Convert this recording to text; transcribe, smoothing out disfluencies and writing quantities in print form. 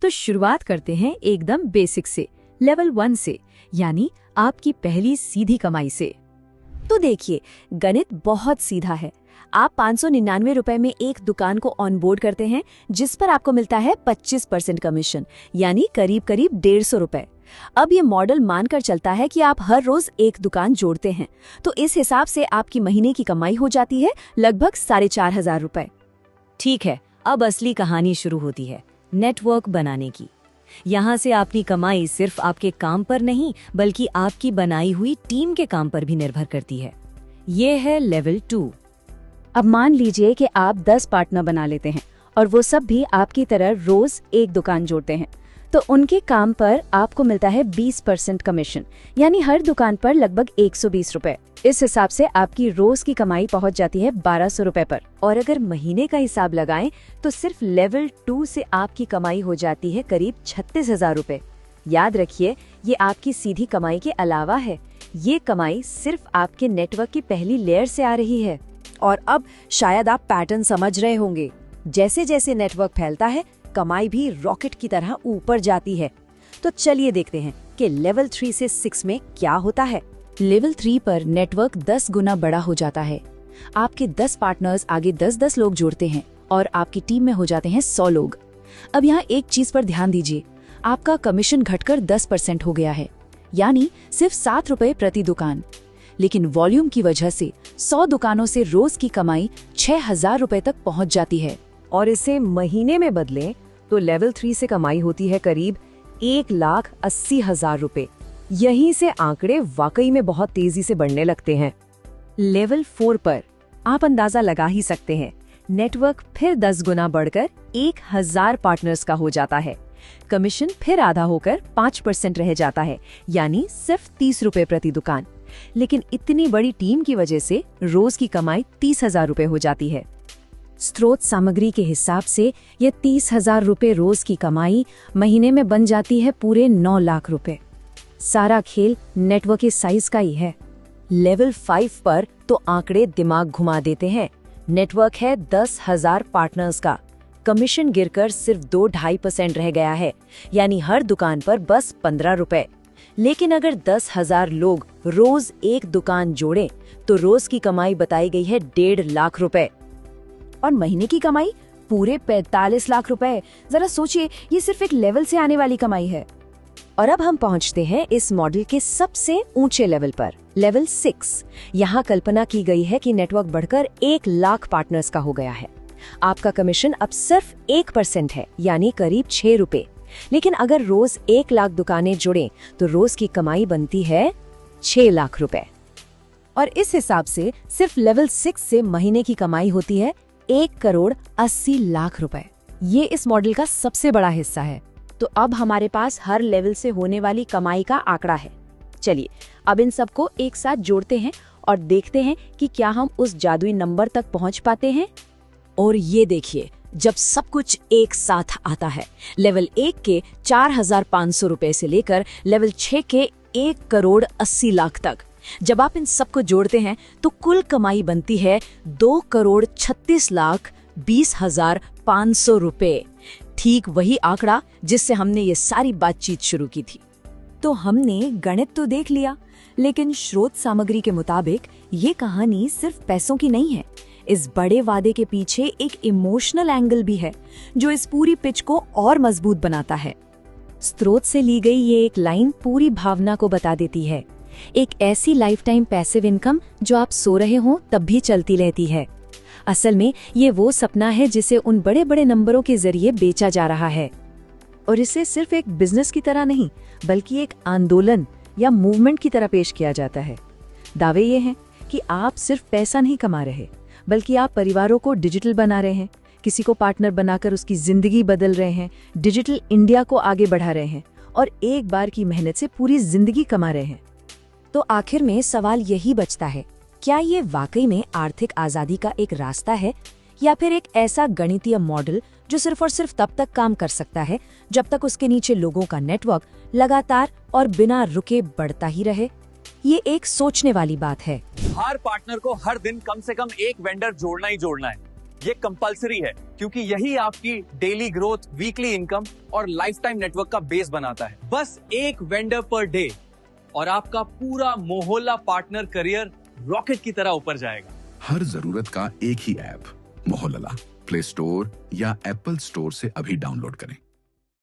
तो शुरुआत करते हैं एकदम बेसिक से, लेवल 1 से, यानी आपकी पहली सीधी कमाई से। तो देखिए, गणित बहुत सीधा है। आप 599 रुपए में एक दुकान को ऑनबोर्ड करते हैं, जिस पर आपको मिलता है 25% कमीशन, यानी करीब करीब 150 रुपए। अब ये मॉडल मानकर चलता है कि आप हर रोज एक दुकान जोड़ते हैं, तो इस हिसाब से आपकी महीने की कमाई हो जाती है लगभग 4500 रुपए। ठीक है, अब असली कहानी शुरू होती है, नेटवर्क बनाने की। यहाँ से आपकी कमाई सिर्फ आपके काम पर नहीं, बल्कि आपकी बनाई हुई टीम के काम पर भी निर्भर करती है। ये है लेवल 2। अब मान लीजिए कि आप 10 पार्टनर बना लेते हैं और वो सब भी आपकी तरह रोज एक दुकान जोड़ते हैं, तो उनके काम पर आपको मिलता है 20% कमीशन, यानी हर दुकान पर लगभग 120 रुपए। इस हिसाब से आपकी रोज की कमाई पहुंच जाती है 1200 रुपए पर। और अगर महीने का हिसाब लगाएं तो सिर्फ लेवल 2 से आपकी कमाई हो जाती है करीब 36,000 रुपए। याद रखिए, ये आपकी सीधी कमाई के अलावा है। ये कमाई सिर्फ आपके नेटवर्क की पहली लेयर से आ रही है। और अब शायद आप पैटर्न समझ रहे होंगे। जैसे जैसे नेटवर्क फैलता है, कमाई भी रॉकेट की तरह ऊपर जाती है। तो चलिए देखते हैं कि लेवल 3 से 6 में क्या होता है। लेवल 3 पर नेटवर्क 10 गुना बड़ा हो जाता है। आपके 10 पार्टनर्स आगे 10-10 लोग जोड़ते हैं और आपकी टीम में हो जाते हैं 100 लोग। अब यहाँ एक चीज पर ध्यान दीजिए, आपका कमीशन घटकर 10% हो गया है, यानी सिर्फ 7 रुपए प्रति दुकान। लेकिन वॉल्यूम की वजह से 100 दुकानों से रोज की कमाई 6000 रुपए तक पहुंच जाती है। और इसे महीने में बदलें तो लेवल 3 से कमाई होती है करीब 1,80,000 रुपए। यहीं से आंकड़े वाकई में बहुत तेजी से बढ़ने लगते हैं। लेवल 4 पर आप अंदाजा लगा ही सकते हैं, नेटवर्क फिर 10 गुना बढ़कर 1000 पार्टनर्स का हो जाता है। कमीशन फिर आधा होकर 5% रह जाता है, यानी सिर्फ 30 रुपए प्रति दुकान। लेकिन इतनी बड़ी टीम की वजह से रोज की कमाई 30,000 रुपए हो जाती है। स्रोत सामग्री के हिसाब से ये 30,000 रुपए रोज की कमाई महीने में बन जाती है पूरे 9 लाख रुपए। सारा खेल नेटवर्क के साइज का ही है। लेवल 5 पर तो आंकड़े दिमाग घुमा देते हैं। नेटवर्क है 10,000 पार्टनर्स का, कमीशन गिरकर सिर्फ 2-2.5% रह गया है, यानी हर दुकान पर बस 15 रुपए। लेकिन अगर 10,000 लोग रोज एक दुकान जोड़ें तो रोज की कमाई बताई गई है 1.5 लाख रुपए। और महीने की कमाई पूरे 45 लाख रुपए। जरा सोचिए, ये सिर्फ एक लेवल से आने वाली कमाई है। और अब हम पहुंचते हैं इस मॉडल के सबसे ऊंचे लेवल पर, लेवल 6। यहाँ कल्पना की गई है कि नेटवर्क बढ़कर 1 लाख पार्टनर्स का हो गया है। आपका कमीशन अब सिर्फ 1% है, यानी करीब 6 रुपए। लेकिन अगर रोज 1 लाख दुकानें जुड़ें तो रोज की कमाई बनती है 6 लाख रुपए। और इस हिसाब से सिर्फ लेवल 6 से महीने की कमाई होती है 1,80,00,000 रुपए। ये इस मॉडल का सबसे बड़ा हिस्सा है। तो अब हमारे पास हर लेवल से होने वाली कमाई का आंकड़ा है। चलिए अब इन सबको एक साथ जोड़ते हैं और देखते हैं कि क्या हम उस जादुई नंबर तक पहुंच पाते हैं। और ये देखिए, जब सब कुछ एक साथ आता है, लेवल 1 के 4,500 रुपए से लेकर लेवल 6 के 1,80,00,000 तक, जब आप इन सबको जोड़ते हैं तो कुल कमाई बनती है 2,36,20,500 रुपए। ठीक वही आंकड़ा जिससे हमने ये सारी बातचीत शुरू की थी। तो हमने गणित तो देख लिया, लेकिन स्रोत सामग्री के मुताबिक ये कहानी सिर्फ पैसों की नहीं है। इस बड़े वादे के पीछे एक इमोशनल एंगल भी है, जो इस पूरी पिच को और मजबूत बनाता है। स्रोत से ली गई ये एक लाइन पूरी भावना को बता देती है। एक ऐसी लाइफ टाइम पैसिव इनकम जो आप सो रहे हो तब भी चलती रहती है। असल में ये वो सपना है जिसे उन बड़े बड़े नंबरों के जरिए बेचा जा रहा है। और इसे सिर्फ एक बिजनेस की तरह नहीं, बल्कि एक आंदोलन या मूवमेंट की तरह पेश किया जाता है। दावे ये हैं कि आप सिर्फ पैसा नहीं कमा रहे, बल्कि आप परिवारों को डिजिटल बना रहे हैं, किसी को पार्टनर बनाकर उसकी जिंदगी बदल रहे हैं, डिजिटल इंडिया को आगे बढ़ा रहे हैं और एक बार की मेहनत से पूरी जिंदगी कमा रहे हैं। तो आखिर में सवाल यही बचता है, क्या ये वाकई में आर्थिक आजादी का एक रास्ता है, या फिर एक ऐसा गणितीय मॉडल जो सिर्फ और सिर्फ तब तक काम कर सकता है जब तक उसके नीचे लोगों का नेटवर्क लगातार और बिना रुके बढ़ता ही रहे? ये एक सोचने वाली बात है। हर पार्टनर को हर दिन कम से कम एक वेंडर जोड़ना ही जोड़ना है। ये कंपलसरी है क्योंकि यही आपकी डेली ग्रोथ, वीकली इनकम और लाइफ टाइम नेटवर्क का बेस बनाता है। बस एक वेंडर पर डे और आपका पूरा मोहल्ला पार्टनर करियर रॉकेट की तरह ऊपर जाएगा। हर जरूरत का एक ही ऐप मोहल्ला, प्ले स्टोर या एप्पल स्टोर से अभी डाउनलोड करें।